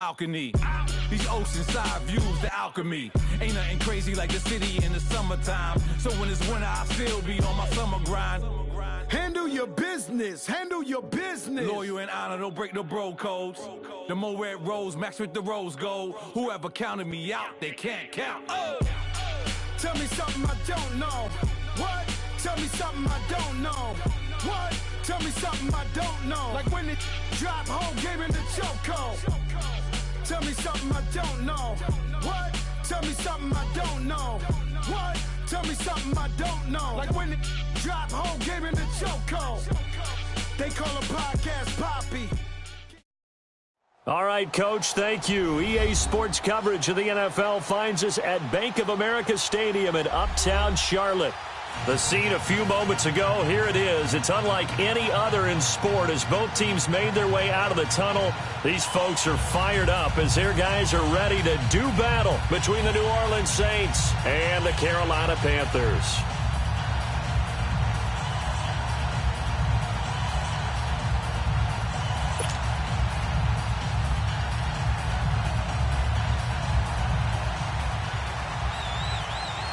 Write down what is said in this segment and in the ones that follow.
balcony. These oceanside views, the alchemy. Ain't nothing crazy like the city in the summertime. So when it's winter, I still be on my summer grind. Handle your business. Handle your business. Loyal and honor, don't break the bro codes. The more red rose, max with the rose gold. Whoever counted me out, they can't count. Oh! Tell me something I don't know. What? Tell me something I don't know. What? Tell me something I don't know. Like when it drop whole game in the chokehold. Tell me something I don't know. What? Tell me something I don't know. What? Tell me something I don't know. Like when it drop whole game in the chokehold. They call a podcast Poppy. All right, Coach, thank you. EA Sports coverage of the NFL finds us at Bank of America Stadium in Uptown Charlotte. The scene a few moments ago, here it is. It's unlike any other in sport as both teams made their way out of the tunnel. These folks are fired up as their guys are ready to do battle between the New Orleans Saints and the Carolina Panthers.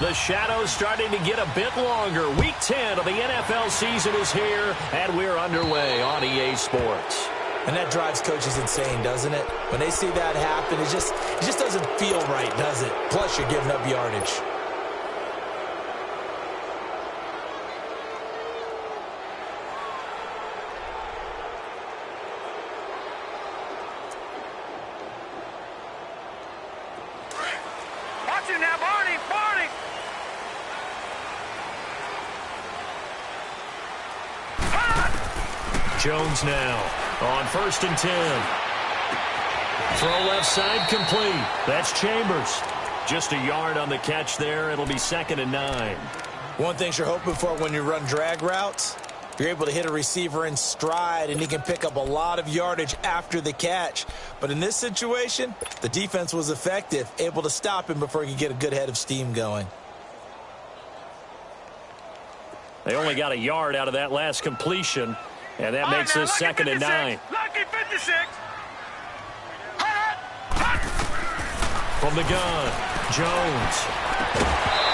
The shadow's starting to get a bit longer. Week 10 of the NFL season is here, and we're underway on EA Sports. And that drives coaches insane, doesn't it? When they see that happen, it just doesn't feel right, does it? Plus, you're giving up yardage. Watch him now, Barney! Barney! Jones now on 1st and 10. Throw left side complete. That's Chambers. Just a yard on the catch there. It'll be 2nd and 9. One thing you're hoping for when you run drag routes, you're able to hit a receiver in stride, and he can pick up a lot of yardage after the catch. But in this situation, the defense was effective, able to stop him before he could get a good head of steam going. They only got a yard out of that last completion, and that makes this 2nd and 9. Lucky 56. From the gun, Jones.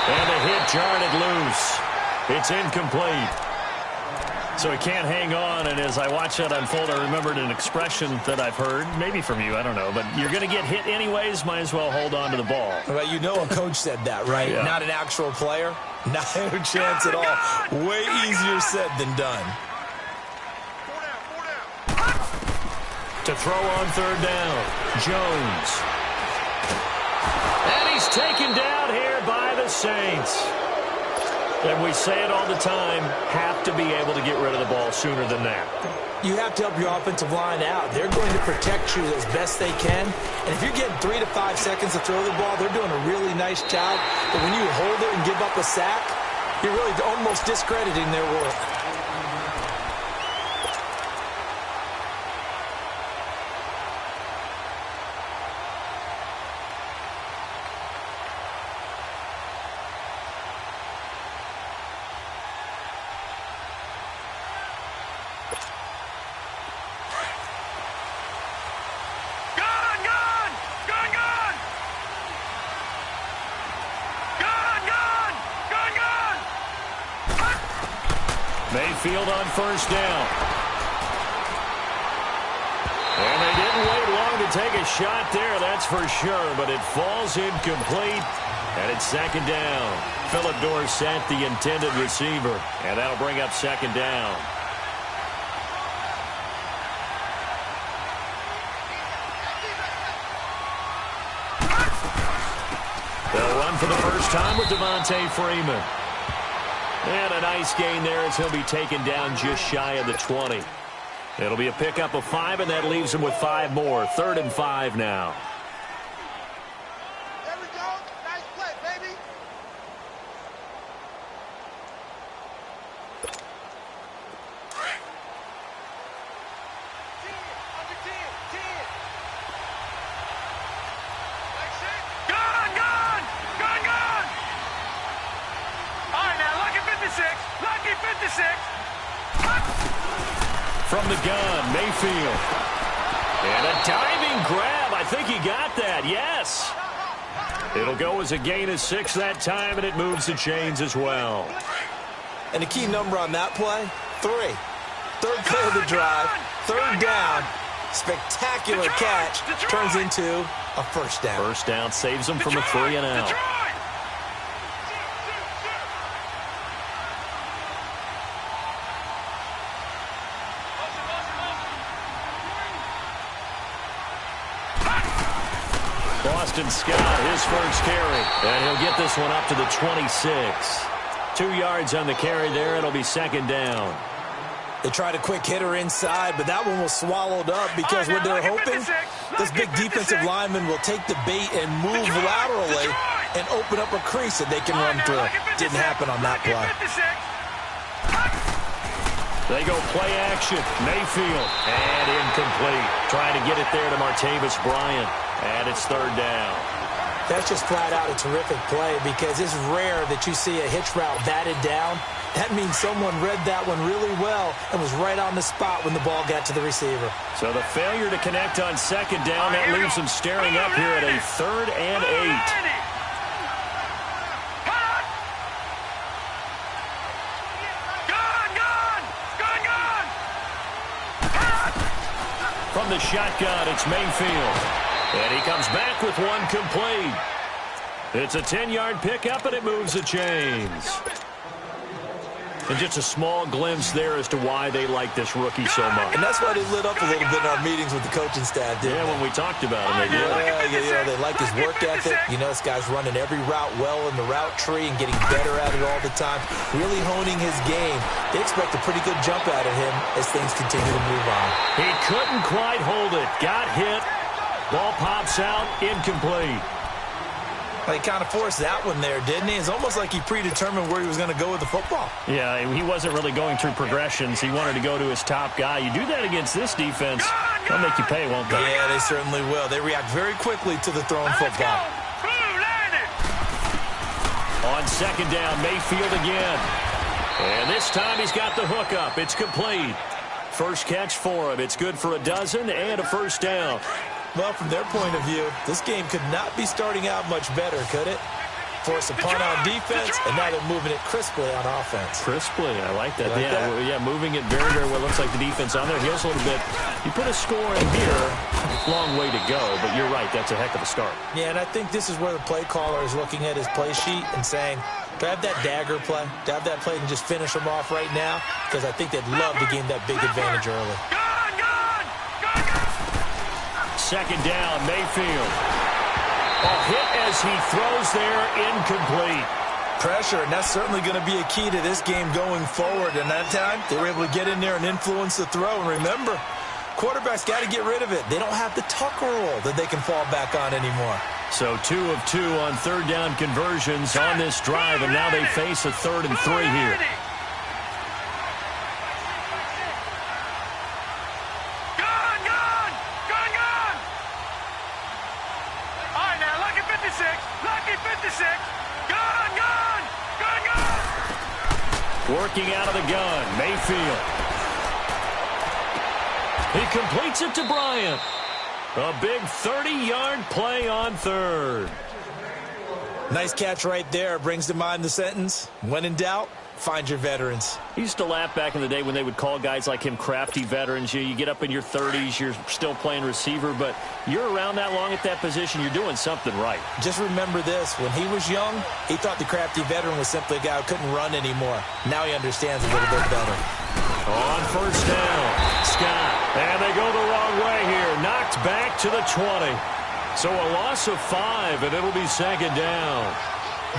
And the hit jarred it loose. It's incomplete. So he can't hang on, and as I watch that unfold, I remembered an expression that I've heard, maybe from you, I don't know, but you're going to get hit anyways, might as well hold on to the ball. Well, you know a coach said that, right? Yeah. Not an actual player. No chance at all. Way easier said than done. To throw on 3rd down, Jones. And he's taken down here by the Saints. And we say it all the time, have to be able to get rid of the ball sooner than that. You have to help your offensive line out. They're going to protect you as best they can. And if you're getting 3 to 5 seconds to throw the ball, they're doing a really nice job. But when you hold it and give up a sack, you're really almost discrediting their work. Mayfield on 1st down. And they didn't wait long to take a shot there, that's for sure, but it falls incomplete, and it's 2nd down. Phillip Dorsett, the intended receiver, and that'll bring up 2nd down. They'll run for the first time with Devontae Freeman. And a nice gain there as he'll be taken down just shy of the 20. It'll be a pickup of 5, and that leaves him with 5 more. 3rd and 5 now. There we go. Nice play, baby. Lucky 56. From the gun, Mayfield. And a diving grab. I I think he got that, yes. It'll go as a gain of 6 that time, and it moves the chains as well. And the key number on that play, 3. Third play of the drive, third down, spectacular catch, turns into a first down. First down saves them from a 3 and out. Boston Scott, his first carry, and he'll get this one up to the 26. 2 yards on the carry there. It'll be second down. They tried a quick hitter inside, but that one was swallowed up because what they're hoping, this big defensive lineman will take the bait and move laterally and open up a crease that they can run through. Didn't happen on that play. They go play action. Mayfield, and incomplete. Trying to get it there to Martavis Bryant, and it's third down. That's just flat out a terrific play because it's rare that you see a hitch route batted down. That means someone read that one really well and was right on the spot when the ball got to the receiver. So the failure to connect on second down, that leaves them staring up here at a 3rd and 8. From the shotgun, it's Mayfield. And he comes back with one complete. It's a 10-yard pickup, and it moves the chains. And just a small glimpse there as to why they like this rookie so much. And that's why they lit up a little bit in our meetings with the coaching staff, didn't they? When we talked about him, they did. Yeah, they like his work ethic. You know, this guy's running every route well in the route tree and getting better at it all the time, really honing his game. They expect a pretty good jump out of him as things continue to move on. He couldn't quite hold it. Got hit. Ball pops out. Incomplete. He kind of forced that one there, didn't he? It's almost like he predetermined where he was going to go with the football. Yeah, he wasn't really going through progressions. He wanted to go to his top guy. You do that against this defense, they'll make you pay, won't they? Yeah, they certainly will. They react very quickly to the thrown football. On second down, Mayfield again. And this time he's got the hook up. It's complete. First catch for him. It's good for a dozen and a first down. Well, from their point of view, this game could not be starting out much better, could it? Force a punt on defense, and now they're moving it crisply on offense. Crisply, I like that. Yeah, moving it very, very well. Looks like the defense on their heels a little bit. You put a score in here, long way to go, but you're right, that's a heck of a start. Yeah, and I think this is where the play caller is looking at his play sheet and saying, do I have that dagger play? Do I have that play and just finish them off right now? Because I think they'd love to gain that big advantage early. Second down, Mayfield. Hit as he throws there, incomplete. Pressure, and that's certainly going to be a key to this game going forward. And that time, they were able to get in there and influence the throw. And remember, quarterbacks got to get rid of it. They don't have the Tucker rule that they can fall back on anymore. So 2 of 2 on third down conversions on this drive, and now they face a 3rd and 3 here. Working out of the gun, Mayfield. He completes it to Bryant. A big 30-yard play on third. Nice catch right there. Brings to mind the sentence, when in doubt, find your veterans. He used to laugh back in the day when they would call guys like him crafty veterans. You get up in your 30s, you're still playing receiver, but you're around that long at that position, you're doing something right. Just remember this. When he was young, he thought the crafty veteran was simply a guy who couldn't run anymore. Now he understands a little bit better. On first down, Scott. And they go the wrong way here. Knocked back to the 20. So a loss of 5, and it'll be second down.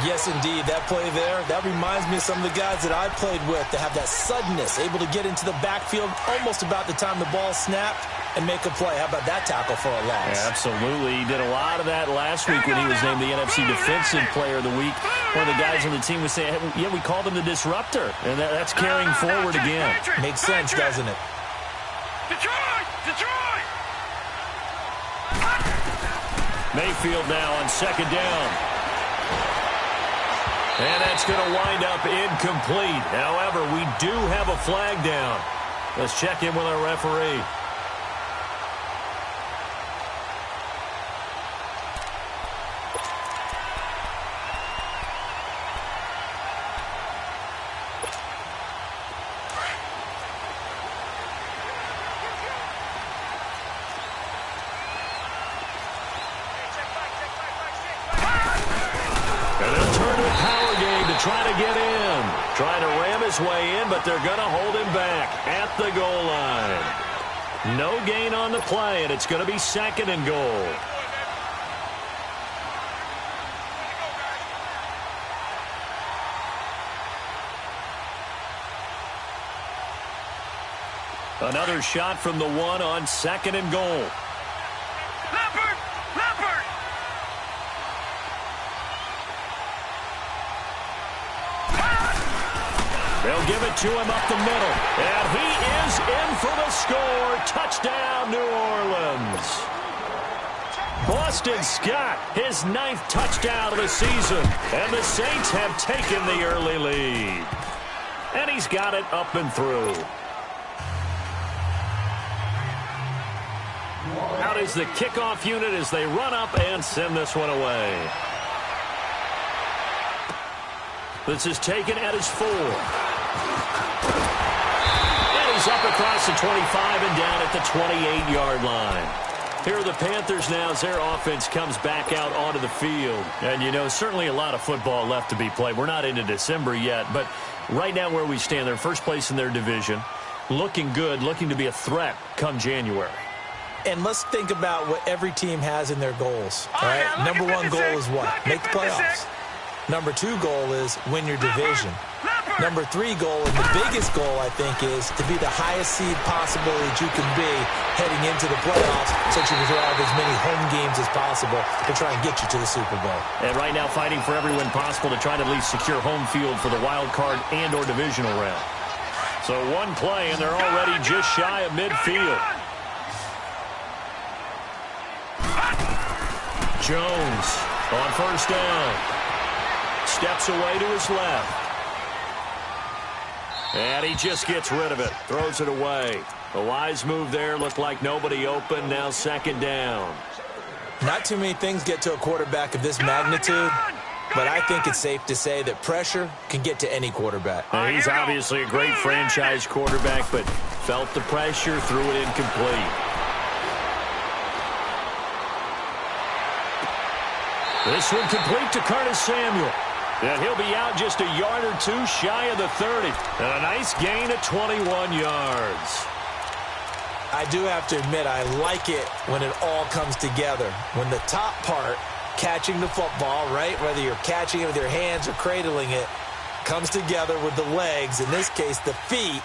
Yes, indeed. That play there, that reminds me of some of the guys that I played with that have that suddenness, able to get into the backfield almost about the time the ball snapped and make a play. How about that tackle for a loss? Yeah, absolutely. He did a lot of that last week when he was named the NFC Defensive Player of the Week. One of the guys on the team was saying, yeah, we called him the disruptor, and that's carrying forward again. Makes sense, doesn't it? Detroit! Mayfield now on second down. And that's going to wind up incomplete. However, we do have a flag down. Let's check in with our referee. try to get in. Trying to ram his way in, but they're going to hold him back at the goal line. No gain on the play, and it's going to be 2nd and goal. Another shot from the 1 on 2nd and goal. Leopard! Leopard! They'll give it to him up the middle. And he is in for the score. Touchdown, New Orleans. Boston Scott, his 9th touchdown of the season. And the Saints have taken the early lead. And he's got it up and through. Out is the kickoff unit as they run up and send this one away. This is taken at his 4. And he's up across the 25 and down at the 28-yard line. Here are the Panthers now as their offense comes back out onto the field. And, you know, certainly a lot of football left to be played. We're not into December yet, but right now where we stand, they're first place in their division. Looking good, looking to be a threat come January. And let's think about what every team has in their goals. All right? Number 1 goal is what? Make the playoffs. Number 2 goal is win your division. Number 3 goal, and the biggest goal, I think, is to be the highest seed possible that you can be heading into the playoffs so that you can have as many home games as possible to try and get you to the Super Bowl. And right now fighting for every win possible to try to at least secure home field for the wild card and or divisional round. So one play, and they're already just shy of midfield. Jones on first down. Steps away to his left. And he just gets rid of it. Throws it away. A wise move there. Looked like nobody open. Now 2nd down. Not too many things get to a quarterback of this magnitude, but I think it's safe to say that pressure can get to any quarterback. He's obviously a great franchise quarterback, but felt the pressure, threw it incomplete. This one complete to Curtis Samuel. And he'll be out just a yard or 2 shy of the 30. And a nice gain of 21 yards. I do have to admit, I like it when it all comes together. When the top part, catching the football, right, whether you're catching it with your hands or cradling it, comes together with the legs, in this case the feet,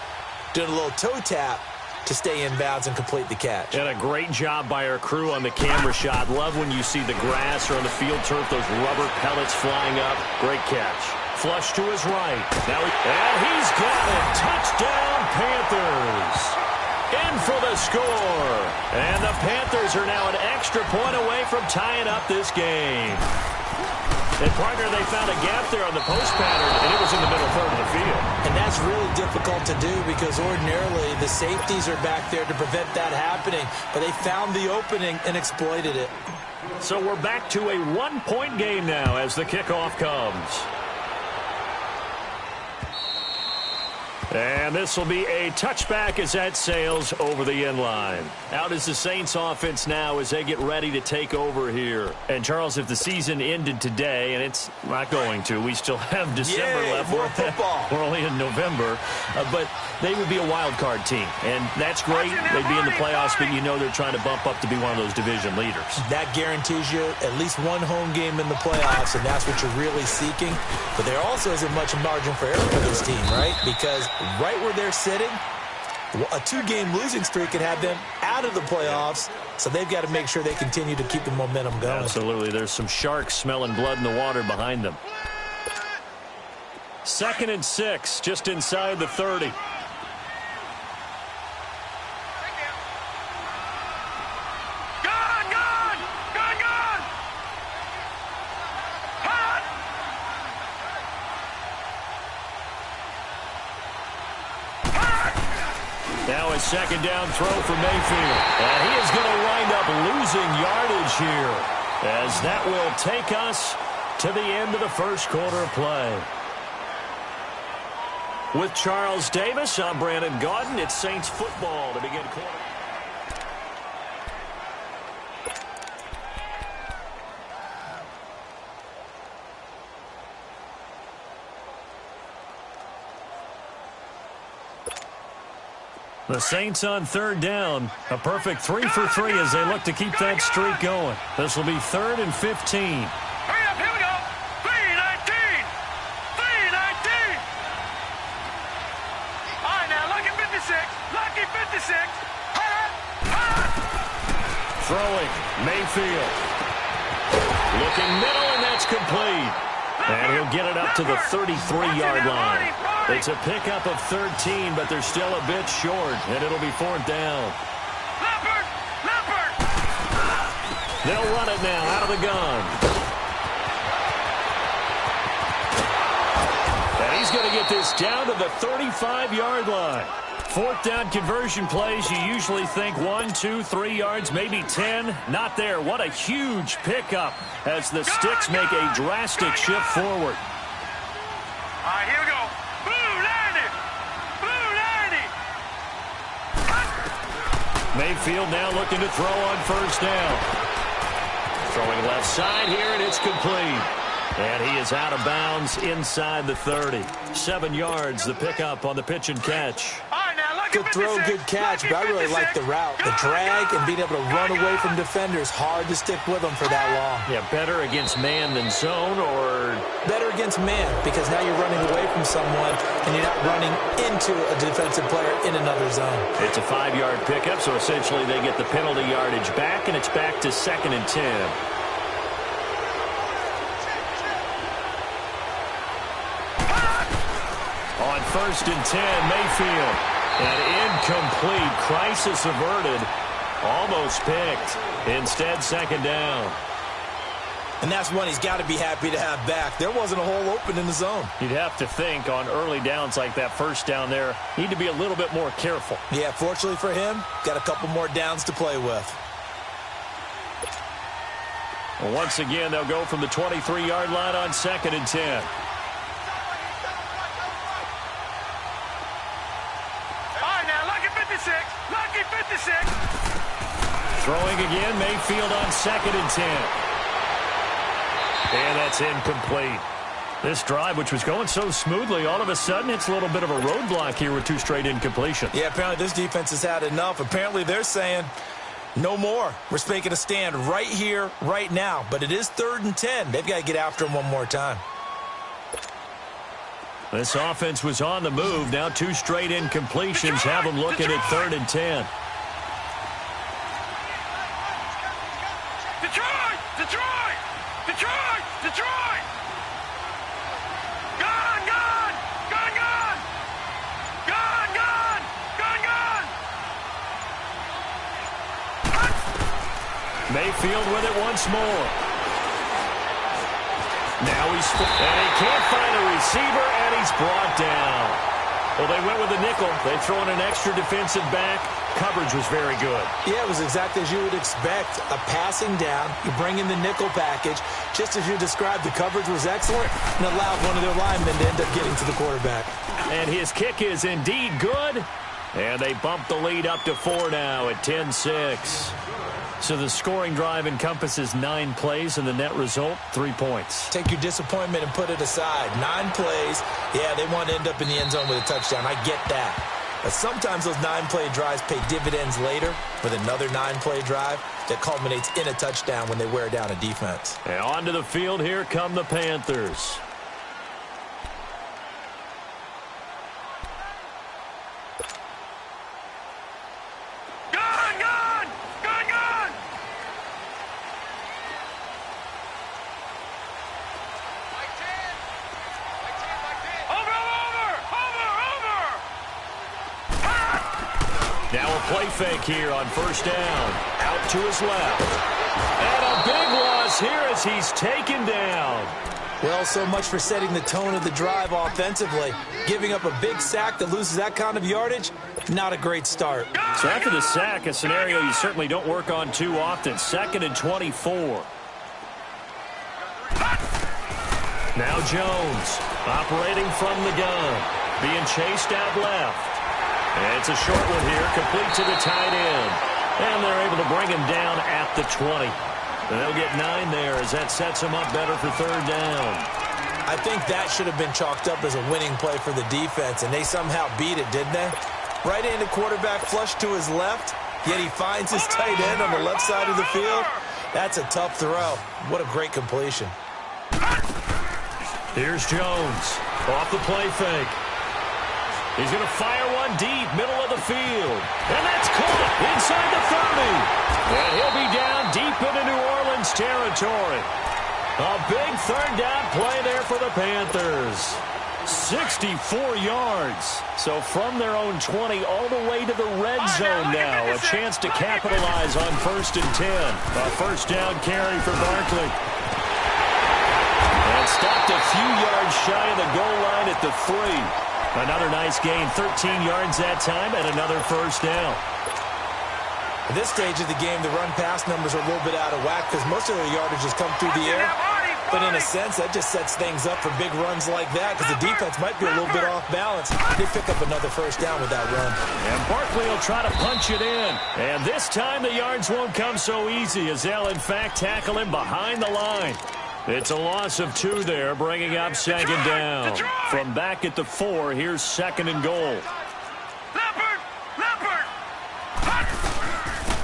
doing a little toe tap to stay in bounds and complete the catch. And a great job by our crew on the camera shot. Love when you see the grass or on the field turf, those rubber pellets flying up. Great catch. Flush to his right. Now and he's got it. Touchdown, Panthers. In for the score. And the Panthers are now an extra point away from tying up this game. And, partner, they found a gap there on the post pattern, and it was in the middle third of the field. And that's really difficult to do because ordinarily the safeties are back there to prevent that happening. But they found the opening and exploited it. So we're back to a 1-point game now as the kickoff comes. And this will be a touchback as that sails over the end line. Out is the Saints offense now as they get ready to take over here. And, Charles, if the season ended today, and it's not going to, we still have December left. More football. We're only in November. But they would be a wild card team. And that's great. They'd be in the playoffs, but you know they're trying to bump up to be one of those division leaders. That guarantees you at least one home game in the playoffs, and that's what you're really seeking. But there also isn't much margin for error for this team, right? Because right where they're sitting, a 2-game losing streak could have them out of the playoffs, so they've got to make sure they continue to keep the momentum going. Absolutely. There's some sharks smelling blood in the water behind them. 2nd and 6, just inside the 30. Now a 2nd down throw for Mayfield. And he is going to wind up losing yardage here, as that will take us to the end of the first quarter of play. With Charles Davis, I'm Brandon Gaudin. It's Saints football to begin quarter. The Saints on third down. A perfect 3 for 3 as they look to keep that streak going. This will be 3rd and 15. Hurry up, here we go. 3-19. 3-19. All right, now, lucky 56. Lucky 56. Throwing, Mayfield. Looking middle, and that's complete. And he'll get it up to the 33-yard line. It's a pickup of 13, but they're still a bit short, and it'll be 4th down. Leopard! They'll run it now out of the gun. And he's going to get this down to the 35-yard line. 4th down conversion plays, you usually think 1, 2, 3 yards, maybe 10. Not there. What a huge pickup as the Sticks make a drastic shift forward. All right, here we go. Blue 90. Blue 90. Mayfield now looking to throw on 1st down. Throwing left side here, and it's complete. And he is out of bounds inside the 30. 7 yards, the pickup on the pitch and catch. Good throw, good catch, but I really like the route. The drag and being able to run away from defenders, hard to stick with them for that long. Yeah, better against man than zone, or? Better against man, because now you're running away from someone and you're not running into a defensive player in another zone. It's a 5-yard pickup, so essentially they get the penalty yardage back, and it's back to 2nd and 10. On 1st and 10, Mayfield. An incomplete, crisis averted, almost picked. Instead, 2nd down. And that's one he's got to be happy to have back. There wasn't a hole open in the zone. You'd have to think on early downs like that 1st down there, need to be a little bit more careful. Yeah, fortunately for him, got a couple more downs to play with. Well, once again, they'll go from the 23-yard line on 2nd and 10. Lucky 56. Throwing again, Mayfield on 2nd and 10. And that's incomplete. This drive, which was going so smoothly, all of a sudden it's a little bit of a roadblock here with 2 straight incompletions. Yeah, apparently this defense has had enough. Apparently they're saying, no more. We're making a stand right here, right now. But it is 3rd and 10. They've got to get after him one more time. This offense was on the move. Now 2 straight incompletions have them looking at 3rd and 10. Detroit! Detroit! Detroit! Detroit! Gone! Gone! Gone! Gone! Gone! Gone! Gone! Gone! Mayfield with it once more. Now and he can't find a receiver, and he's brought down. Well, they went with a nickel. They throw in an extra defensive back. Coverage was very good. Yeah, it was exactly as you would expect. A passing down. You bring in the nickel package. Just as you described, the coverage was excellent and allowed one of their linemen to end up getting to the quarterback. And his kick is indeed good. And they bump the lead up to 4 now at 10-6. So the scoring drive encompasses 9 plays, and the net result, 3 points. Take your disappointment and put it aside. 9 plays. Yeah, they want to end up in the end zone with a touchdown. I get that. But sometimes those 9-play drives pay dividends later with another 9-play drive that culminates in a touchdown when they wear down a defense. And onto the field, here come the Panthers. Play fake here on 1st down. Out to his left. And a big loss here as he's taken down. Well, so much for setting the tone of the drive offensively. Giving up a big sack that loses that kind of yardage, not a great start. So after the sack, a scenario you certainly don't work on too often. 2nd and 24. Now Jones operating from the gun. Being chased out left. And it's a short one here, complete to the tight end. And they're able to bring him down at the 20. And they'll get 9 there as that sets them up better for 3rd down. I think that should have been chalked up as a winning play for the defense, and they somehow beat it, didn't they? Right-handed quarterback flush to his left, yet he finds his tight end on the left side of the field. That's a tough throw. What a great completion. Here's Jones off the play fake. He's going to fire one deep, middle of the field. And that's caught inside the 30. And he'll be down deep into New Orleans territory. A big third down play there for the Panthers. 64 yards. So from their own 20 all the way to the red zone now. A chance to capitalize on 1st and 10. A first down carry for Barkley. And stopped a few yards shy of the goal line at the 3. Another nice gain, 13 yards that time, and another first down. At this stage of the game, the run-pass numbers are a little bit out of whack because most of their yardage has come through the air. But in a sense, that just sets things up for big runs like that because the defense might be a little bit off balance. They pick up another first down with that run. And Barkley will try to punch it in. And this time the yards won't come so easy as they'll, in fact, tackle him behind the line. It's a loss of 2 there, bringing up second down. From back at the 4, here's 2nd and goal.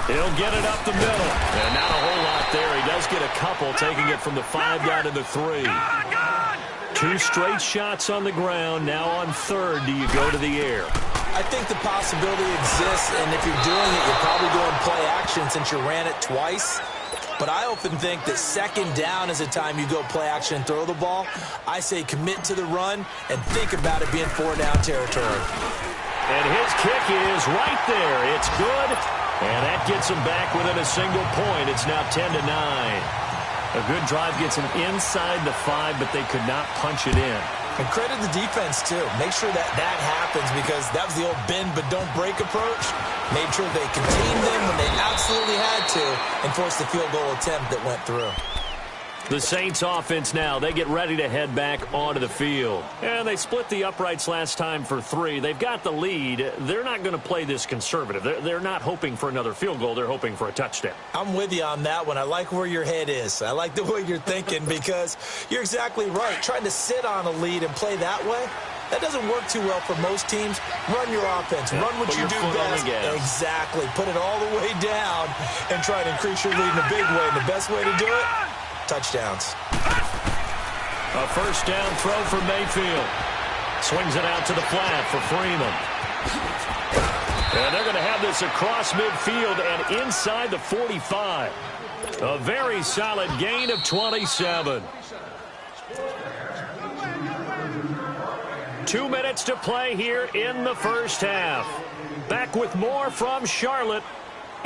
He'll get it up the middle. And not a whole lot there. He does get a couple, taking it from the 5 down to the 3. 2 straight shots on the ground. Now on 3rd, do you go to the air? I think the possibility exists, and if you're doing it, you're probably going play action since you ran it twice. But I often think that 2nd down is a time you go play action and throw the ball. I say commit to the run and think about it being 4-down territory. And his kick is right there. It's good. And that gets him back within a single point. It's now 10-9. A good drive gets him inside the 5, but they could not punch it in. And credit the defense, too. Make sure that happens because that was the old bend but don't break approach. Made sure they contained them when they absolutely had to and forced the field goal attempt that went through. The Saints offense now, they get ready to head back onto the field. And they split the uprights last time for 3. They've got the lead. They're not going to play this conservative. They're not hoping for another field goal. They're hoping for a touchdown. I'm with you on that one. I like where your head is. I like the way you're thinking because you're exactly right. Trying to sit on a lead and play that way, that doesn't work too well for most teams. Run your offense. Run what you do best. Exactly. Put it all the way down and try to increase your lead in a big way. And the best way to do it, touchdowns. A first down throw for Mayfield. Swings it out to the flat for Freeman. And they're going to have this across midfield and inside the 45. A very solid gain of 27. 2 minutes to play here in the first half. Back with more from Charlotte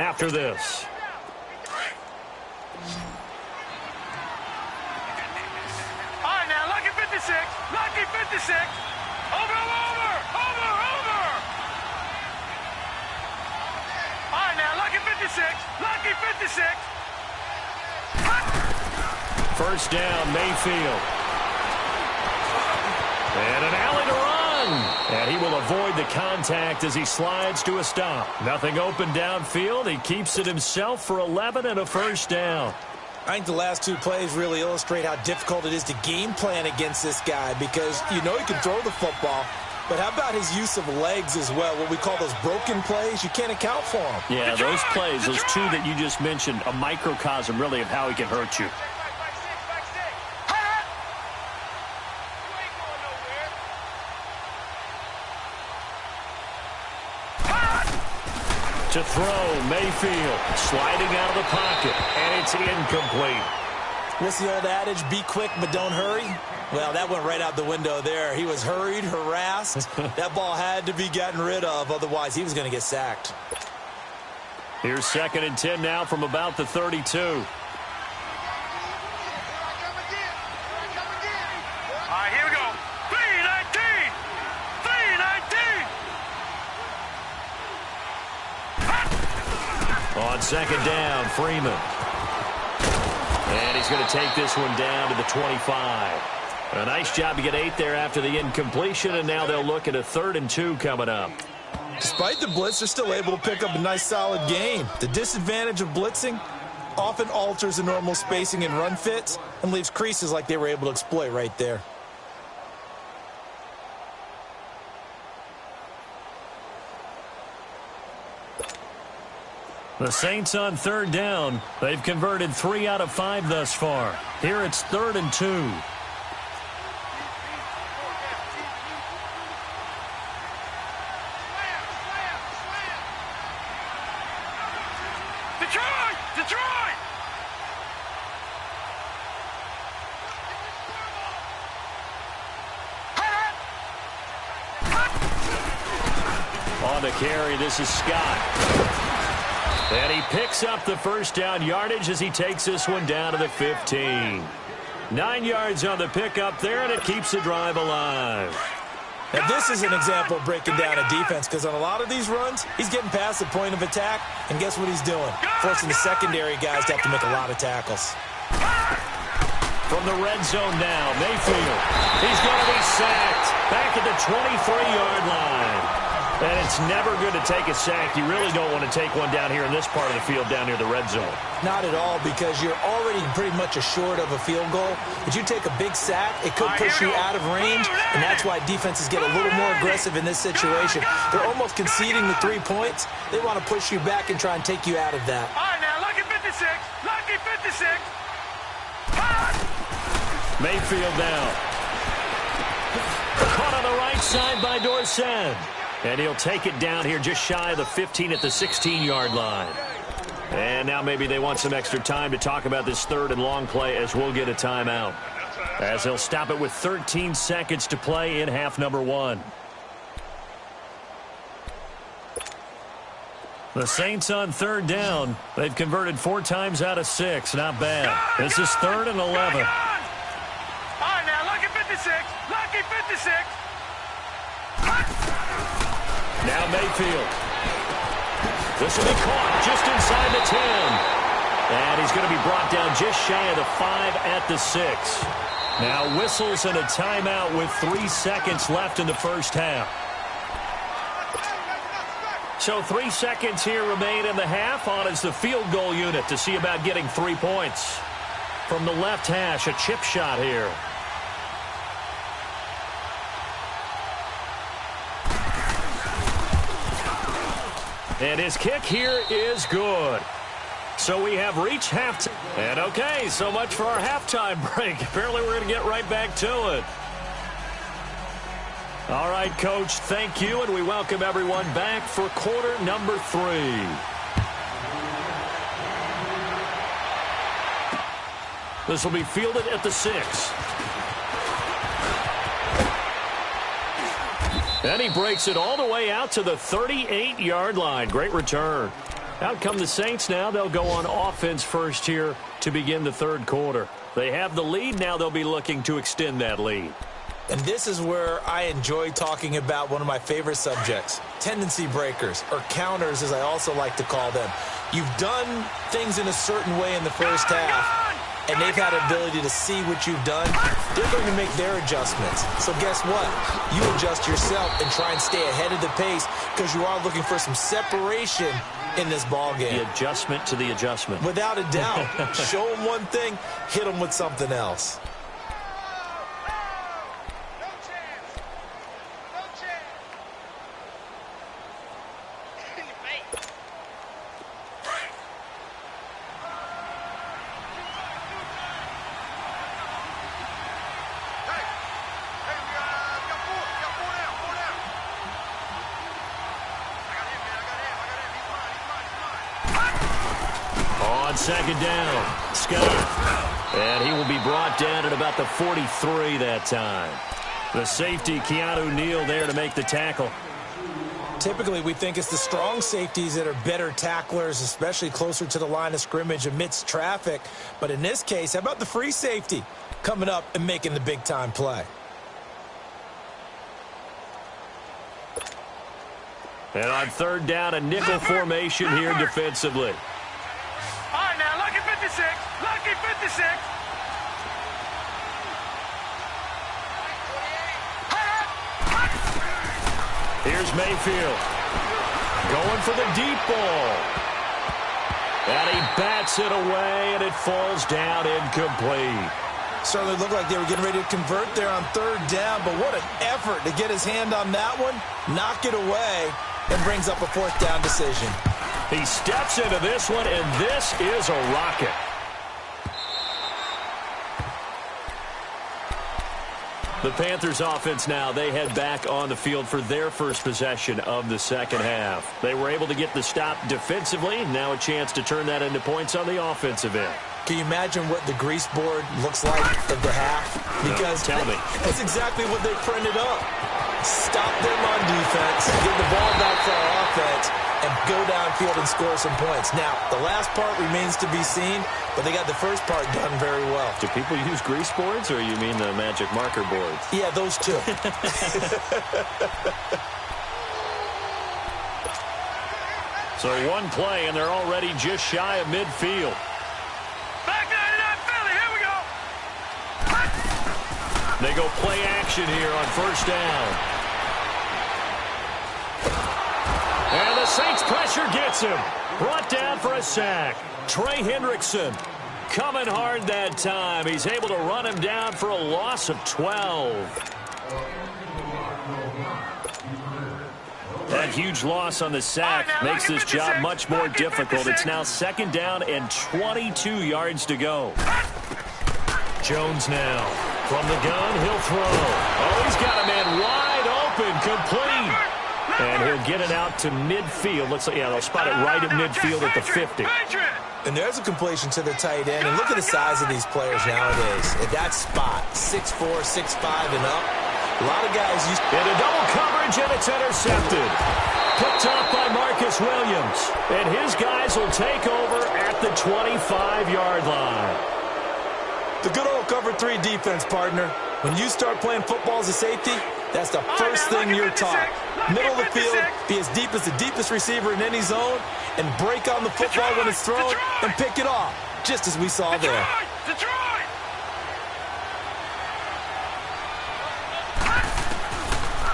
after this. All right, now, lucky 56. Lucky 56. Over. All right, now, lucky 56. Lucky 56. First down, Mayfield. And an alley to run. And he will avoid the contact as he slides to a stop. Nothing open downfield. He keeps it himself for 11 and a first down. I think the last 2 plays really illustrate how difficult it is to game plan against this guy because you know he can throw the football, but how about his use of legs as well? What we call those broken plays, you can't account for them. Yeah, those plays, those 2 that you just mentioned, a microcosm really of how he can hurt you. To throw, Mayfield sliding out of the pocket, and it's incomplete. What's the old adage, be quick but don't hurry? Well, that went right out the window there. He was hurried, harassed. That ball had to be gotten rid of, otherwise he was going to get sacked. Here's 2nd and 10 now from about the 32. All right, here we go. 3-19. 3-19. On 2nd down, Freeman. And he's going to take this one down to the 25. A nice job to get 8 there after the incompletion, and now they'll look at a 3rd and 2 coming up. Despite the blitz, they're still able to pick up a nice solid gain. The disadvantage of blitzing often alters the normal spacing and run fits and leaves creases like they were able to exploit right there. The Saints on third down. They've converted 3 out of 5 thus far. Here it's 3rd and 2. Detroit! On the carry, this is Scott. And he picks up the first down yardage as he takes this one down to the 15. 9 yards on the pickup there, and it keeps the drive alive. Now, this is an example of breaking down a defense, because on a lot of these runs, he's getting past the point of attack, and guess what he's doing? Forcing the secondary guys to have to make a lot of tackles. From the red zone now, Mayfield. He's going to be sacked back at the 23-yard line. And it's never good to take a sack. You really don't want to take one down here in this part of the field, down near the red zone. Not at all, because you're already pretty much assured of a field goal. But you take a big sack, it could push you out of range, and that's why defenses get a little more aggressive in this situation. They're almost conceding the 3 points. They want to push you back and try and take you out of that. All right, now, lucky 56. Lucky 56. Mayfield now. Caught on the right side by Dorsett. And he'll take it down here just shy of the 15 at the 16-yard line. And now maybe they want some extra time to talk about this 3rd and long play, as we'll get a timeout, as they'll stop it with 13 seconds to play in half number 1. The Saints on third down. They've converted 4 times out of 6. Not bad. This is 3rd and 11. All right, now, lucky 56. Lucky 56. Now Mayfield. This will be caught just inside the 10. And he's going to be brought down just shy of the 5 at the 6. Now whistles and a timeout with 3 seconds left in the first half. So 3 seconds here remain in the half. On is the field goal unit to see about getting 3 points. From the left hash, a chip shot here. And his kick here is good. So we have reached halftime. And okay, so much for our halftime break. Apparently we're going to get right back to it. All right, Coach, thank you, and we welcome everyone back for quarter number 3. This will be fielded at the 6. And he breaks it all the way out to the 38-yard line. Great return. Out come the Saints now. They'll go on offense first here to begin the 3rd quarter. They have the lead. Now they'll be looking to extend that lead. And this is where I enjoy talking about one of my favorite subjects, tendency breakers, or counters as I also like to call them. You've done things in a certain way in the first half, and they've had an ability to see what you've done. They're going to make their adjustments. So guess what? You adjust yourself and try and stay ahead of the pace, because you are looking for some separation in this ball game. The adjustment to the adjustment. Without a doubt. Show them one thing, hit them with something else. Second down, Scott. And he will be brought down at about the 43 that time. The safety, Keanu Neal, there to make the tackle. Typically, we think it's the strong safeties that are better tacklers, especially closer to the line of scrimmage amidst traffic. But in this case, how about the free safety coming up and making the big-time play? And on third down, a nickel formation here defensively. All right, now, lucky 56. Lucky 56. Here's Mayfield. Going for the deep ball. And he bats it away, and it falls down incomplete. Certainly looked like they were getting ready to convert there on third down, but what an effort to get his hand on that one, knock it away, and brings up a 4th down decision. He steps into this one, and this is a rocket. The Panthers offense now, they head back on the field for their first possession of the second half. They were able to get the stop defensively. Now a chance to turn that into points on the offensive end. Can you imagine what the grease board looks like at the half? Because tell me. That's exactly what they printed up. Stop them on defense, get the ball back for our offense, and go downfield and score some points. Now, the last part remains to be seen, but they got the first part done very well. Do people use grease boards, or you mean the magic marker boards? Yeah, those two. So one play, and they're already just shy of midfield. Back 99 Philly, here we go. They go play action here on first down. And the Saints pressure gets him. Brought down for a sack. Trey Hendrickson coming hard that time. He's able to run him down for a loss of 12. That huge loss on the sack makes this job much more difficult. It's now second down and 22 yards to go. Jones now from the gun. He'll throw. Oh, he's got a man wide open, complete. And he'll get it out to midfield. Looks like, yeah, they'll spot it right at midfield at the 50. And there's a completion to the tight end. And look at the size of these players nowadays. At that spot, 6'4", 6'5", and up. A lot of guys used to... Into double coverage, and it's intercepted. Picked off by Marcus Williams. And his guys will take over at the 25-yard line. The good old cover 3 defense, partner. When you start playing football as a safety, that's the first thing you're taught. Middle of the field, be as deep as the deepest receiver in any zone, and break on the football when it's thrown, and pick it off, just as we saw there.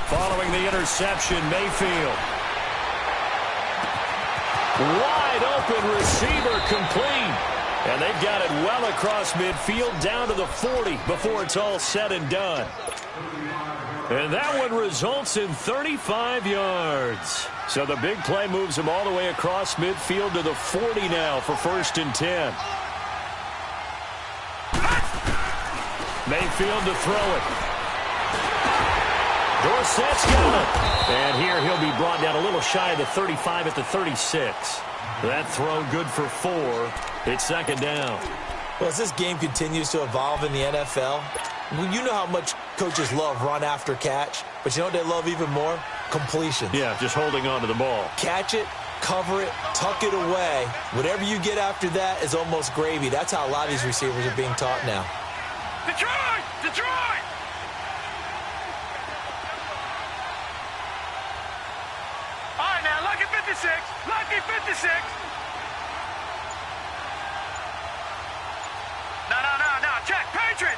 Following the interception, Mayfield. Wide open receiver, complete. And they've got it well across midfield down to the 40 before it's all said and done. And that one results in 35 yards. So the big play moves him all the way across midfield to the 40 now for first and 10. Mayfield to throw it. Dorsett's got it. And here he'll be brought down a little shy of the 35 at the 36. That throw good for 4. It's second down. Well, as this game continues to evolve in the NFL, you know how much coaches love run after catch, but you know what they love even more? Completion. Yeah, just holding on to the ball. Catch it, cover it, tuck it away. Whatever you get after that is almost gravy. That's how a lot of these receivers are being taught now. Detroit! Detroit! All right, now, lucky 56. Lucky 56. No. Check. Patriot.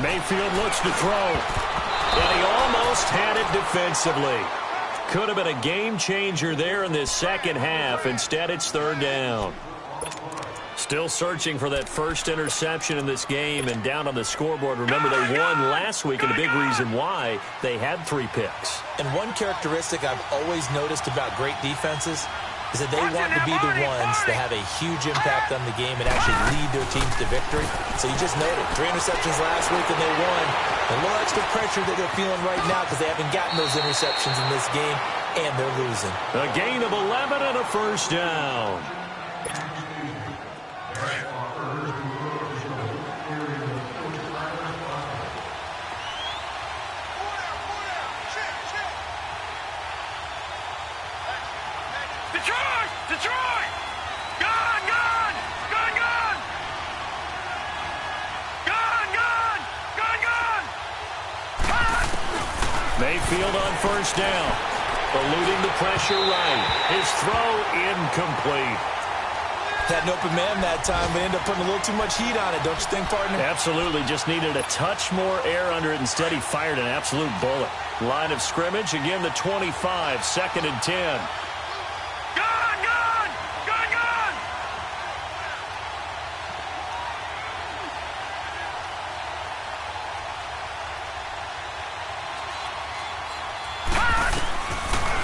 Mayfield looks to throw. And he almost had it defensively. Could have been a game changer there in this second half. Instead, it's third down. Still searching for that first interception in this game and down on the scoreboard. Remember, they won last week, and a big reason why they had 3 picks. And one characteristic I've always noticed about great defenses is that they want to be the ones that have a huge impact on the game and actually lead their teams to victory. So you just noted 3 interceptions last week and they won. A little extra pressure that they're feeling right now because they haven't gotten those interceptions in this game, and they're losing. A gain of 11 and a first down. Detroit! Gone! Mayfield on first down. Eluding the pressure right. His throw incomplete. Had an open man that time, but ended up putting a little too much heat on it, don't you think, partner? Absolutely. Just needed a touch more air under it. Instead, he fired an absolute bullet. Line of scrimmage, again, the 25, second and 10.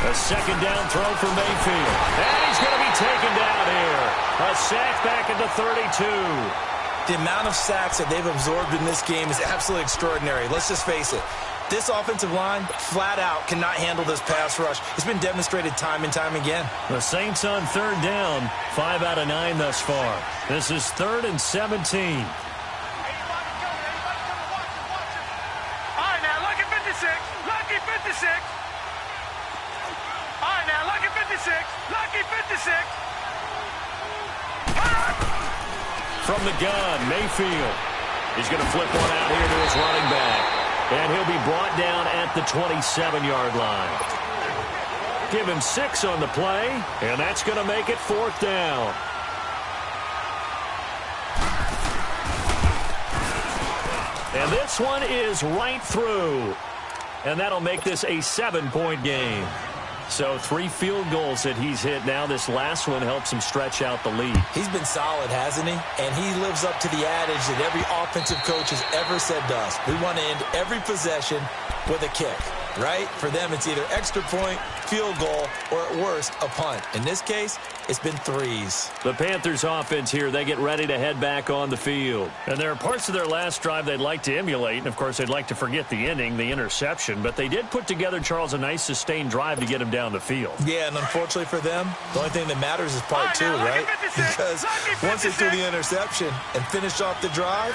A second down throw for Mayfield. And he's going to be taken down here. A sack back at the 32. The amount of sacks that they've absorbed in this game is absolutely extraordinary. Let's just face it. This offensive line, flat out, cannot handle this pass rush. It's been demonstrated time and time again. The Saints on third down, 5 out of 9 thus far. This is 3rd and 17. Lucky 56. All right, now, lucky 56. Lucky 56. From the gun, Mayfield. He's going to flip one out here to his running back. And he'll be brought down at the 27-yard line. Give him 6 on the play, and that's going to make it 4th down. And this one is right through. And that'll make this a 7-point game. So 3 field goals that he's hit now. This last one helps him stretch out the lead. He's been solid, hasn't he? And he lives up to the adage that every offensive coach has ever said to us. We want to end every possession with a kick, right? For them, it's either extra point, field goal, or at worst, a punt. In this case, it's been 3s. The Panthers offense here, they get ready to head back on the field. And there are parts of their last drive they'd like to emulate. And, of course, they'd like to forget the ending, the interception. But they did put together, Charles, a nice sustained drive to get him down the field. Yeah, and unfortunately for them, the only thing that matters is part 2, right? Because once they threw the interception and finished off the drive,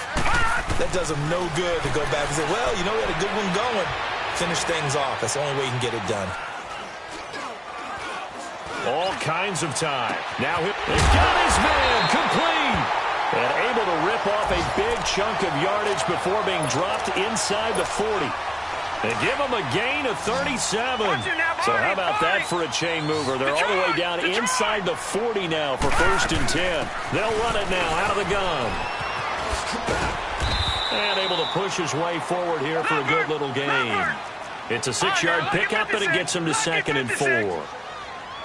that does them no good to go back and say, well, you know, we had a good one going. Finish things off. That's the only way you can get it done. All kinds of time. Now he's got his man complete. And able to rip off a big chunk of yardage before being dropped inside the 40. And give him a gain of 37. So how about that for a chain mover? They're all the way down inside the 40 now for 1st and 10. They'll run it now out of the gun. And able to push his way forward here for a good little gain. It's a 6-yard pickup, and it gets him to 2nd and 4.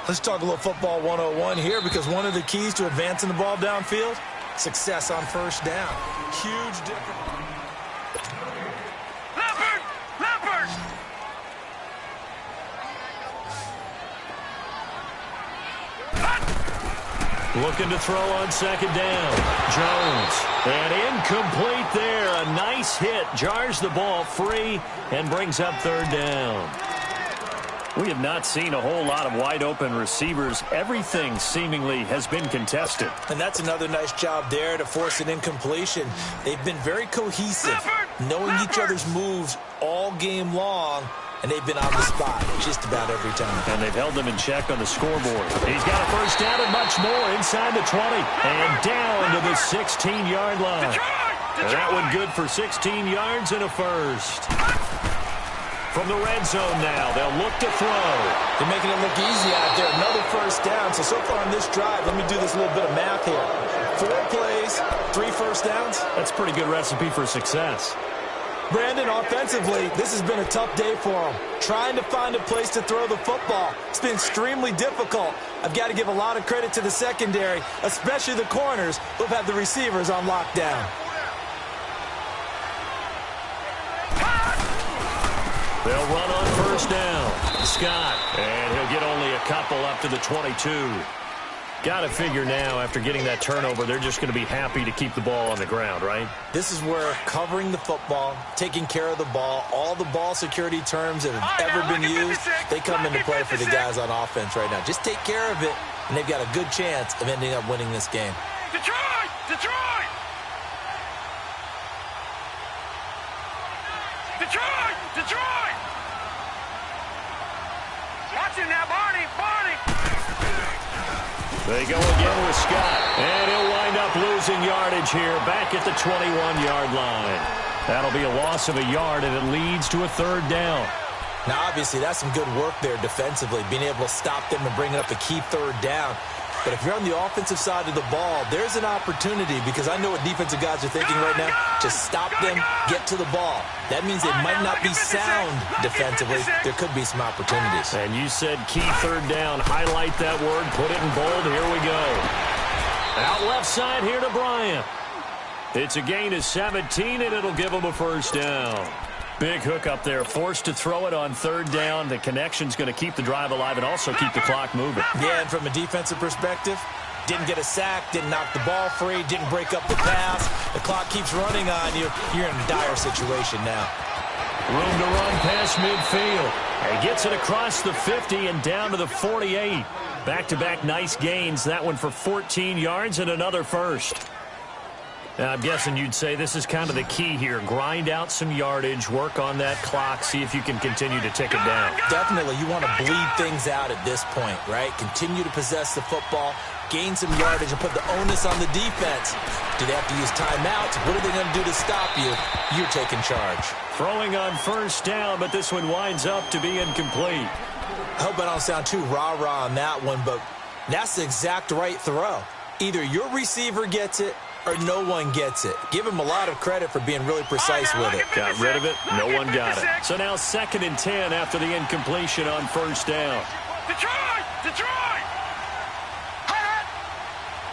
Let's talk a little football 101 here, because one of the keys to advancing the ball downfield, success on 1st down. Huge difference. Leopard! Looking to throw on 2nd down. Jones. And incomplete there. A nice hit. Jars the ball free and brings up 3rd down. We have not seen a whole lot of wide-open receivers. Everything seemingly has been contested. And that's another nice job there to force an incompletion. They've been very cohesive, knowing each other's moves all game long, and they've been on the spot just about every time. And they've held them in check on the scoreboard. He's got a 1st down and much more inside the 20. And down to the 16-yard line. And that one good for 16 yards and a 1st. From the red zone now, they'll look to throw. They're making it look easy out there. Another 1st down. So far on this drive, let me do this little bit of math here. 4 plays, 3 1st downs. That's a pretty good recipe for success. Brandon, offensively, this has been a tough day for them. Trying to find a place to throw the football. It's been extremely difficult. I've got to give a lot of credit to the secondary, especially the corners who've had the receivers on lockdown. They'll run on 1st down. Scott, and he'll get only a couple up to the 22. Got to figure now, after getting that turnover, they're just going to be happy to keep the ball on the ground, right? This is where covering the football, taking care of the ball, all the ball security terms that have ever been used, they come into play for the guys on offense right now. Just take care of it, and they've got a good chance of ending up winning this game. Detroit! Detroit! Detroit! Detroit! Watch him now, Barney! Barney! They go again with Scott. And he'll wind up losing yardage here back at the 21-yard line. That'll be a loss of a yard, and it leads to a 3rd down. Now, obviously, that's some good work there defensively, being able to stop them and bring up a key 3rd down. But if you're on the offensive side of the ball, there's an opportunity, because I know what defensive guys are thinking right now. Just stop them, get to the ball. That means they might not be sound defensively. There could be some opportunities. And you said key 3rd down. Highlight that word. Put it in bold. Here we go. Out left side here to Bryant. It's a gain of 17, and it'll give him a 1st down. Big hook up there, forced to throw it on third down. The connection's going to keep the drive alive and also keep the clock moving. Yeah, and from a defensive perspective, didn't get a sack, didn't knock the ball free, didn't break up the pass. The clock keeps running on you. You're in a dire situation now. Room to run past midfield. He gets it across the 50 and down to the 48. Back-to-back nice gains. That one for 14 yards and another first. Now, I'm guessing you'd say this is kind of the key here. Grind out some yardage, work on that clock, see if you can continue to tick it down. Definitely. You want to bleed things out at this point, right? Continue to possess the football, gain some yardage, and put the onus on the defense. Do they have to use timeouts? What are they going to do to stop you? You're taking charge. Throwing on first down, but this one winds up to be incomplete. I hope I don't sound too rah-rah on that one, but that's the exact right throw. Either your receiver gets it or no one gets it. Give him a lot of credit for being really precise with it. Got rid of it. No one got it. So now 2nd and 10 after the incompletion on first down. Detroit! Detroit!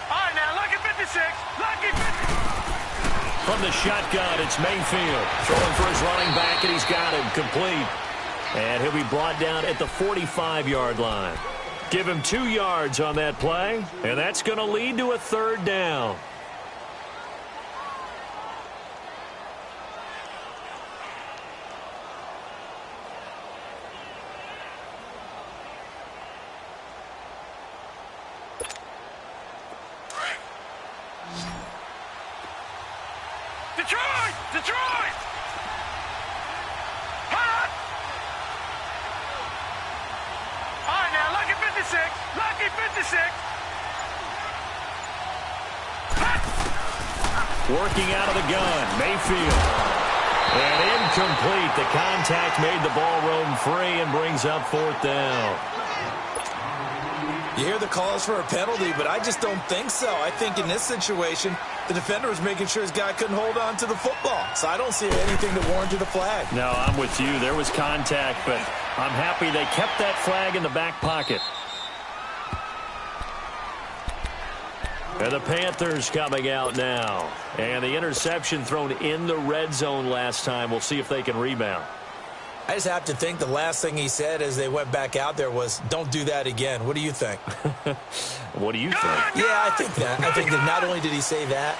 All right, now, lucky 56. Lucky 56. From the shotgun, it's Mayfield. Throwing for his running back, and he's got him complete. And he'll be brought down at the 45-yard line. Give him 2 yards on that play, and that's going to lead to a third down. Detroit! Detroit! Hot! All right, now, lucky 56. Lucky 56. Hot! Working out of the gun, Mayfield. And incomplete. The contact made the ball roam free and brings up 4th down. You hear the calls for a penalty, but I just don't think so. I think in this situation, the defender was making sure his guy couldn't hold on to the football. So I don't see anything that warranted a flag. No, I'm with you. There was contact, but I'm happy they kept that flag in the back pocket. And the Panthers coming out now. And the interception thrown in the red zone last time. We'll see if they can rebound. I just have to think the last thing he said as they went back out there was, don't do that again. What do you think? What do you think? Yeah, I think that. I think that not only did he say that,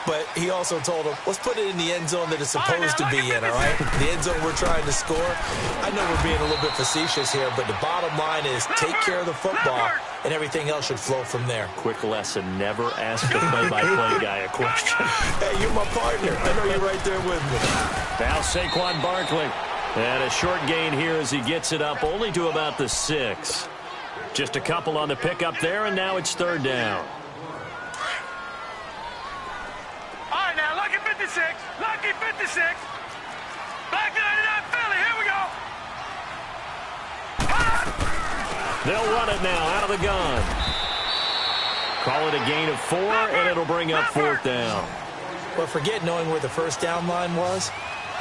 but he also told him, let's put it in the end zone that it's supposed to be in, all right? The end zone we're trying to score. I know we're being a little bit facetious here, but the bottom line is take care of the football, and everything else should flow from there. Quick lesson, never ask the play-by-play guy a question. Hey, you're my partner. I know you're right there with me. Now Saquon Barkley. And a short gain here as he gets it up only to about the 6. Just a couple on the pickup there, and now it's 3rd down. All right, now, lucky 56. Lucky 56. Back 99 Philly. Here we go. Hot! They'll run it now out of the gun. Call it a gain of 4, and it'll bring up 4th down. Well, forget knowing where the first down line was.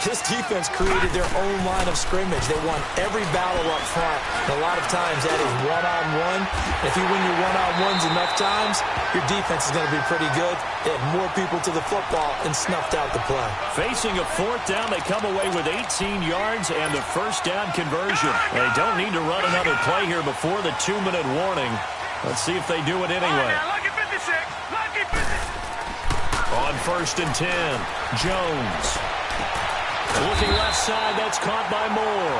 This defense created their own line of scrimmage. They won every battle up front. And a lot of times that is one-on-one. If you win your one-on-ones enough times, your defense is going to be pretty good. They had more people to the football and snuffed out the play. Facing a 4th down, they come away with 18 yards and the first down conversion. They don't need to run another play here before the 2-minute warning. Let's see if they do it anyway. Lucky 56. Lucky 56. On 1st and 10, Jones. Looking left side, that's caught by Moore.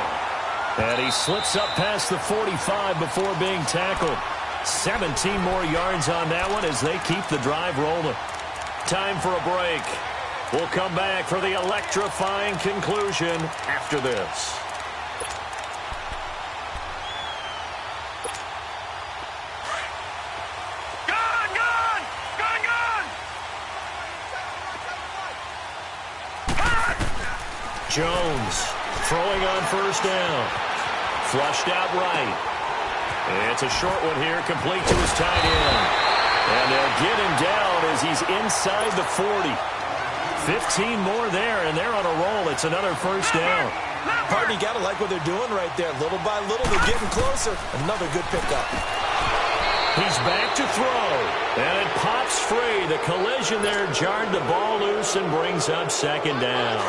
And he slips up past the 45 before being tackled. 17 more yards on that one as they keep the drive rolling. Time for a break. We'll come back for the electrifying conclusion after this. Jones throwing on first down. Flushed out right. It's a short one here, complete to his tight end. And they'll get him down as he's inside the 40. 15 more there, and they're on a roll. It's another first down. Hardy, you got to like what they're doing right there. Little by little, they're getting closer. Another good pickup. He's back to throw, and it pops free. The collision there jarred the ball loose and brings up second down.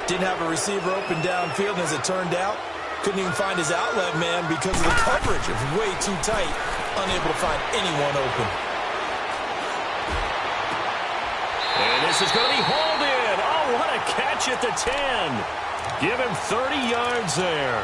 Didn't have a receiver open downfield, and as it turned out, couldn't even find his outlet man because of the coverage. It was way too tight, unable to find anyone open. And this is going to be hauled in. Oh, what a catch at the 10. Give him 30 yards there.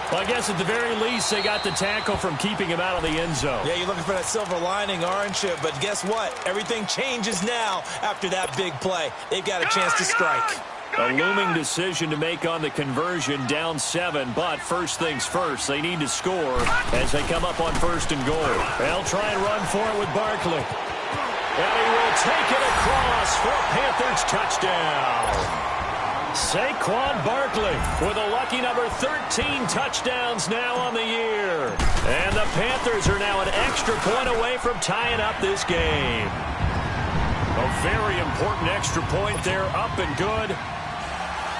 Well, I guess at the very least, they got the tackle from keeping him out of the end zone. Yeah, you're looking for that silver lining, aren't you? But guess what? Everything changes now after that big play. They've got a chance to strike. A looming decision to make on the conversion, down 7, but first things first, they need to score as they come up on 1st and goal. They'll try and run for it with Barkley. And he will take it across for a Panthers touchdown. Saquon Barkley with a lucky number 13 touchdowns now on the year. And the Panthers are now an extra point away from tying up this game. A very important extra point there, up and good.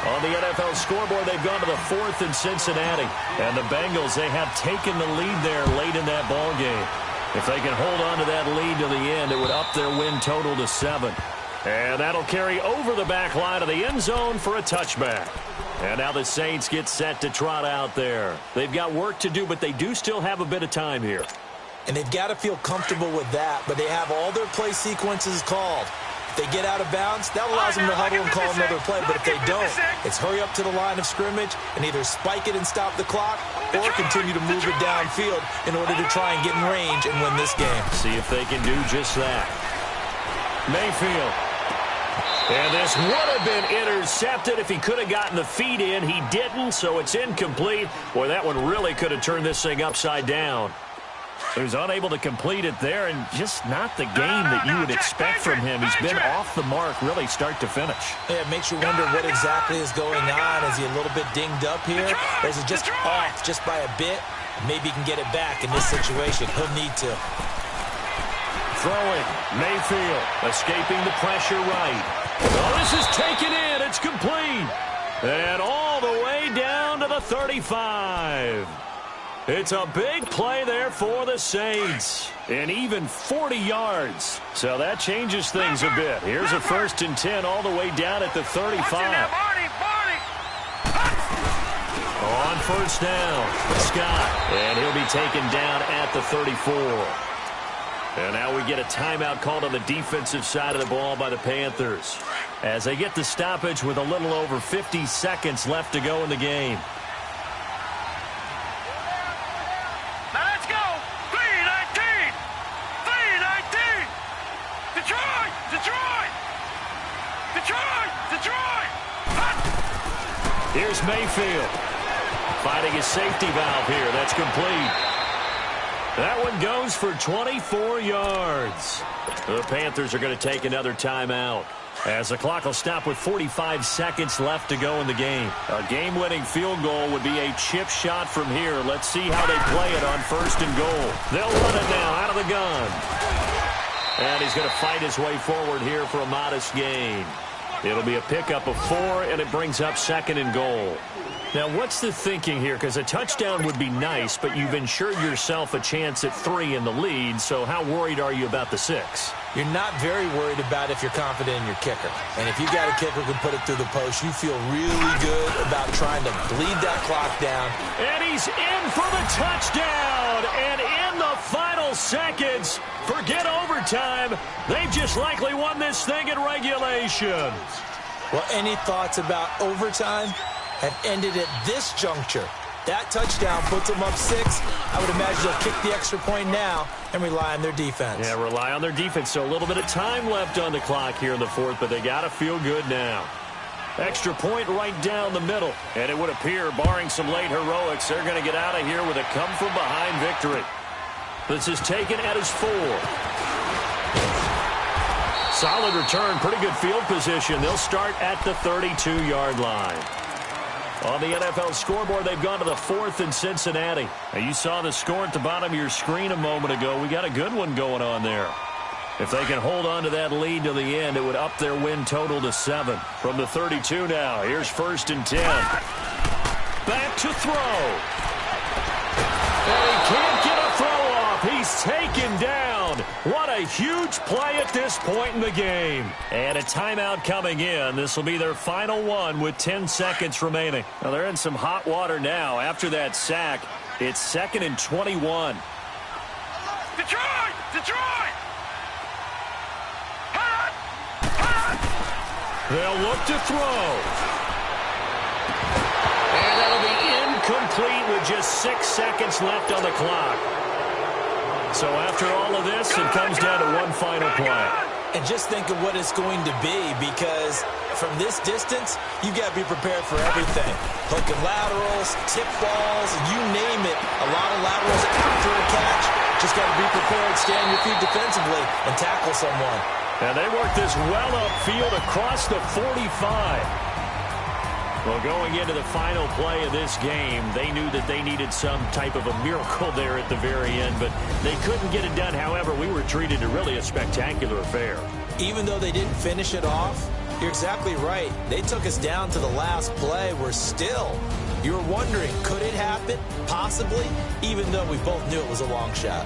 On the NFL scoreboard, they've gone to the 4th in Cincinnati. And the Bengals, they have taken the lead there late in that ball game. If they can hold on to that lead to the end, it would up their win total to 7. And that'll carry over the back line of the end zone for a touchback. And now the Saints get set to trot out there. They've got work to do, but they do still have a bit of time here. And they've got to feel comfortable with that, but they have all their play sequences called. If they get out of bounds, that allows them to huddle and call another play. But if they don't, it's hurry up to the line of scrimmage and either spike it and stop the clock or continue to move it downfield in order to try and get in range and win this game. See if they can do just that. Mayfield. And this would have been intercepted if he could have gotten the feet in. He didn't, so it's incomplete. Boy, that one really could have turned this thing upside down. He was unable to complete it there, and just not the game that you would expect from him. He's been off the mark really start to finish. Yeah, it makes you wonder what exactly is going on. Is he a little bit dinged up here? Or is it just off just by a bit? Maybe he can get it back in this situation. He'll need to. Throwing. Mayfield escaping the pressure right. Oh, this is taken in. It's complete. And all the way down to the 35. It's a big play there for the Saints. And even 40 yards. So that changes things a bit. Here's a 1st and 10 all the way down at the 35. On 1st down, Scott. And he'll be taken down at the 34. And now we get a timeout called on the defensive side of the ball by the Panthers as they get the stoppage with a little over 50 seconds left to go in the game. Now let's go. 3-19. 3-19. Detroit. Detroit. Detroit. Detroit. Here's Mayfield. Finding his safety valve here. That's complete. That one goes for 24 yards. The Panthers are going to take another timeout as the clock will stop with 45 seconds left to go in the game. A game-winning field goal would be a chip shot from here. Let's see how they play it on 1st and goal. They'll run it now out of the gun. And he's going to fight his way forward here for a modest gain. It'll be a pickup of 4, and it brings up 2nd and goal. Now, what's the thinking here? Because a touchdown would be nice, but you've ensured yourself a chance at 3 in the lead, so how worried are you about the 6? You're not very worried about if you're confident in your kicker. And if you got a kicker who can put it through the post, you feel really good about trying to bleed that clock down. And he's in for the touchdown! And in the final seconds, forget overtime, they've just likely won this thing in regulation. Well, any thoughts about overtime? Have ended at this juncture. That touchdown puts them up 6. I would imagine they'll kick the extra point now and rely on their defense. Yeah, rely on their defense. So a little bit of time left on the clock here in the 4th, but they got to feel good now. Extra point right down the middle. And it would appear, barring some late heroics, they're going to get out of here with a come-from-behind victory. This is taken at his 4. Solid return, pretty good field position. They'll start at the 32-yard line. On the NFL scoreboard, they've gone to the 4th in Cincinnati. Now, you saw the score at the bottom of your screen a moment ago. We got a good one going on there. If they can hold on to that lead to the end, it would up their win total to 7. From the 32 now, here's 1st and 10. Back to throw. And he can't get a throw off. He's taken down. What a a huge play at this point in the game. And a timeout coming in. This will be their final one with 10 seconds remaining. Now, they're in some hot water now. After that sack, it's 2nd and 21. Detroit! Detroit! They'll look to throw. And that'll be incomplete with just 6 seconds left on the clock. So after all of this, it comes down to one final play. And just think of what it's going to be, because from this distance, you've got to be prepared for everything. Hook and laterals, tip balls, you name it. A lot of laterals after a catch. Just got to be prepared, stay on your feet defensively, and tackle someone. And they work this well upfield across the 45. Well, going into the final play of this game, they knew that they needed some type of a miracle there at the very end, but they couldn't get it done. However, we were treated to really a spectacular affair. Even though they didn't finish it off, you're exactly right. They took us down to the last play. You were wondering, could it happen? Possibly, even though we both knew it was a long shot.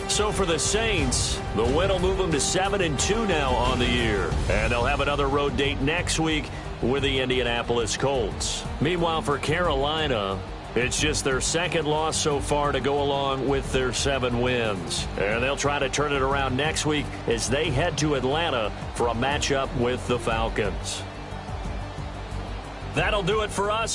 So for the Saints, the win will move them to 7-2 now on the year. And they'll have another road date next week with the Indianapolis Colts. Meanwhile, for Carolina, it's just their second loss so far to go along with their 7 wins. And they'll try to turn it around next week as they head to Atlanta for a matchup with the Falcons. That'll do it for us.